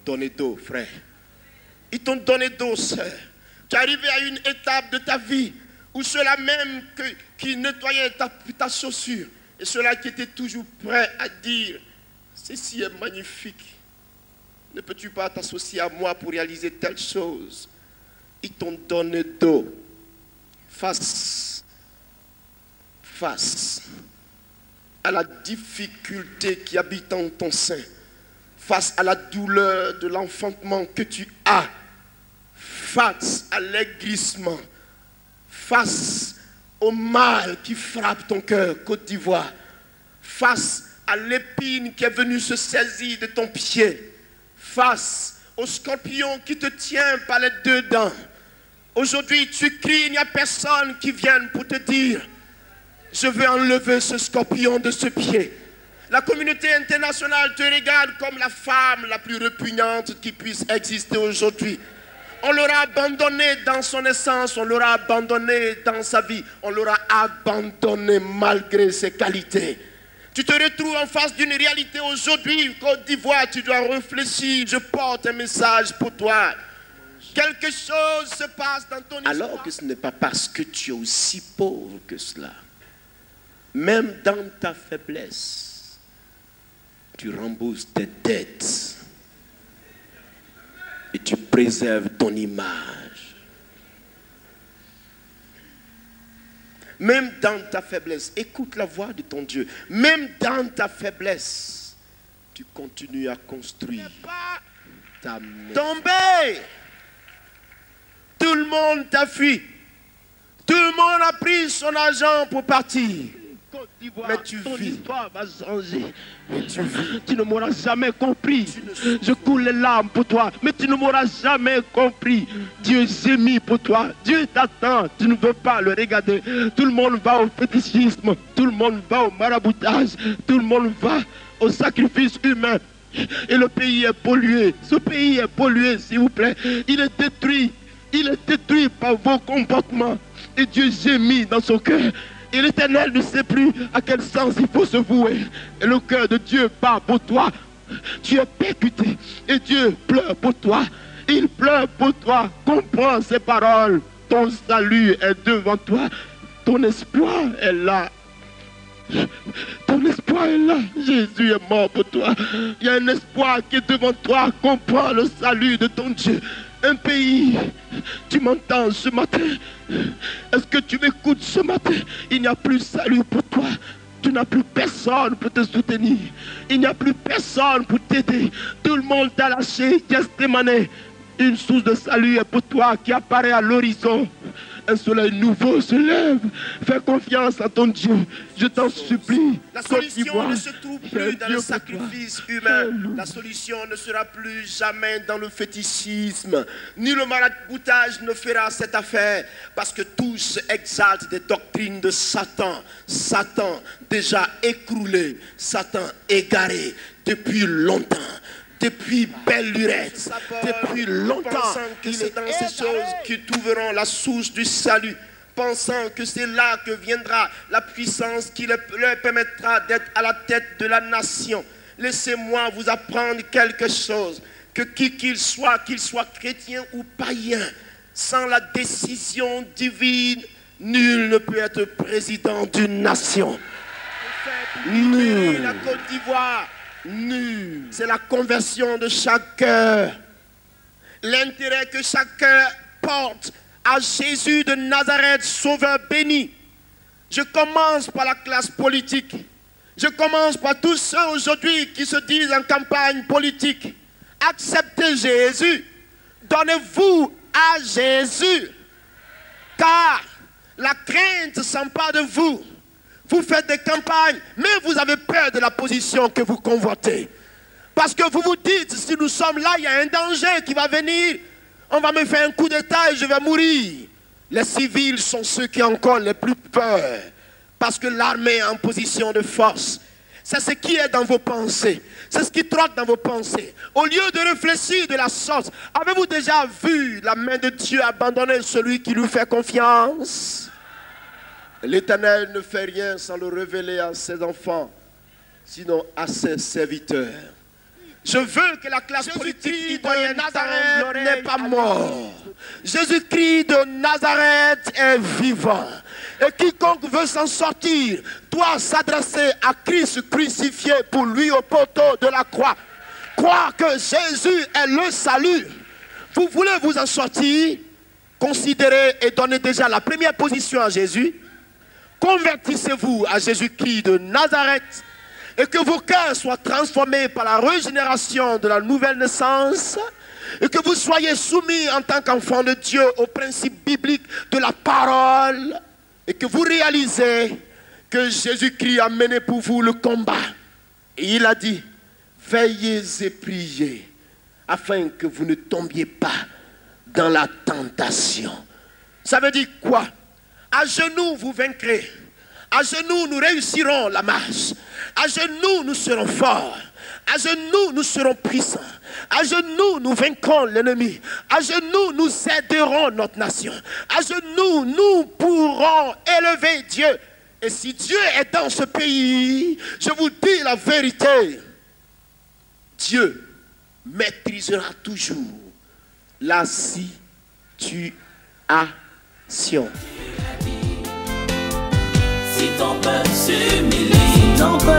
donné dos, frère. Ils t'ont donné dos, sœur. Tu es arrivé à une étape de ta vie où ceux-là même qui nettoyaient ta chaussure et ceux-là qui étaient toujours prêts à dire « Ceci est magnifique. Ne peux-tu pas t'associer à moi pour réaliser telle chose ?» Ils t'ont donné dos. Face à la difficulté qui habite en ton sein, face à la douleur de l'enfantement que tu as, face à l'aigrissement, face au mal qui frappe ton cœur, Côte d'Ivoire, face à l'épine qui est venue se saisir de ton pied, face au scorpion qui te tient par les deux dents. Aujourd'hui, tu cries, il n'y a personne qui vienne pour te dire « Je vais enlever ce scorpion de ce pied ». La communauté internationale te regarde comme la femme la plus répugnante qui puisse exister aujourd'hui. On l'aura abandonné dans son essence, on l'aura abandonné dans sa vie, on l'aura abandonné malgré ses qualités. Tu te retrouves en face d'une réalité aujourd'hui, Côte d'Ivoire, tu dois réfléchir, je porte un message pour toi. Quelque chose se passe dans ton histoire. Alors que ce n'est pas parce que tu es aussi pauvre que cela. Même dans ta faiblesse, tu rembourses tes dettes. Et tu préserves ton image. Même dans ta faiblesse, écoute la voix de ton Dieu. Même dans ta faiblesse, tu continues à construire ta maison. Tombé! Tout le monde t'a fui. Tout le monde a pris son argent pour partir. Mais tu ton vis. Histoire va changer. Mais tu vis. Tu ne m'auras jamais compris. Je coule les larmes pour toi. Mais tu ne m'auras jamais compris. Dieu gémit pour toi. Dieu t'attend. Tu ne veux pas le regarder. Tout le monde va au fétichisme. Tout le monde va au maraboutage. Tout le monde va au sacrifice humain. Et le pays est pollué. Ce pays est pollué, s'il vous plaît. Il est détruit. Il est détruit par vos comportements. Et Dieu gémit dans son cœur. Et l'Éternel ne sait plus à quel sens il faut se vouer. Et le cœur de Dieu bat pour toi. Tu es percuté. Et Dieu pleure pour toi. Il pleure pour toi. Comprends ces paroles. Ton salut est devant toi. Ton espoir est là. Ton espoir est là. Jésus est mort pour toi. Il y a un espoir qui est devant toi. Comprends le salut de ton Dieu. Un pays, tu m'entends ce matin? Est-ce que tu m'écoutes ce matin? Il n'y a plus salut pour toi. Tu n'as plus personne pour te soutenir. Il n'y a plus personne pour t'aider. Tout le monde t'a lâché. Gethsémane. Une source de salut est pour toi qui apparaît à l'horizon. Un soleil nouveau se lève. Fais confiance à ton Dieu. Je t'en supplie. La solution ne se trouve plus dans le sacrifice humain. La solution ne sera plus jamais dans le fétichisme. Ni le maraboutage ne fera cette affaire. Parce que tous exaltent des doctrines de Satan. Satan déjà écroulé. Satan égaré depuis longtemps. Depuis belle lurette, depuis longtemps, que c'est dans ces choses qui trouveront la source du salut, pensant que c'est là que viendra la puissance qui leur permettra d'être à la tête de la nation. Laissez-moi vous apprendre quelque chose, que qui qu'il soit chrétien ou païen, sans la décision divine, nul ne peut être président d'une nation. Nul. La Côte d'Ivoire. Nul. C'est la conversion de chaque cœur. L'intérêt que chaque cœur porte à Jésus de Nazareth, sauveur béni. Je commence par la classe politique. Je commence par tous ceux aujourd'hui qui se disent en campagne politique. Acceptez Jésus. Donnez-vous à Jésus. Car la crainte s'empare de vous. Vous faites des campagnes, mais vous avez peur de la position que vous convoitez. Parce que vous vous dites, si nous sommes là, il y a un danger qui va venir. On va me faire un coup d'état et je vais mourir. Les civils sont ceux qui ont encore les plus peur. Parce que l'armée est en position de force. C'est ce qui est dans vos pensées. C'est ce qui trotte dans vos pensées. Au lieu de réfléchir de la sorte, avez-vous déjà vu la main de Dieu abandonner celui qui lui fait confiance? L'Éternel ne fait rien sans le révéler à ses enfants, sinon à ses serviteurs. Je veux que la classe politique de Nazareth n'est pas mort. Jésus-Christ de Nazareth est vivant. Et quiconque veut s'en sortir doit s'adresser à Christ crucifié pour lui au poteau de la croix. Croire que Jésus est le salut. Vous voulez vous en sortir? Considérez et donnez déjà la première position à Jésus. Convertissez-vous à Jésus-Christ de Nazareth et que vos cœurs soient transformés par la régénération de la nouvelle naissance et que vous soyez soumis en tant qu'enfants de Dieu aux principes bibliques de la parole et que vous réalisez que Jésus-Christ a mené pour vous le combat. Et il a dit, veillez et priez afin que vous ne tombiez pas dans la tentation. Ça veut dire quoi? À genoux, vous vaincrez. À genoux, nous réussirons la marche. À genoux, nous serons forts. À genoux, nous serons puissants. À genoux, nous vaincrons l'ennemi. À genoux, nous aiderons notre nation. À genoux, nous pourrons élever Dieu. Et si Dieu est dans ce pays, je vous dis la vérité, Dieu maîtrisera toujours la situation. Si ton peuple s'humilie, si ton peuple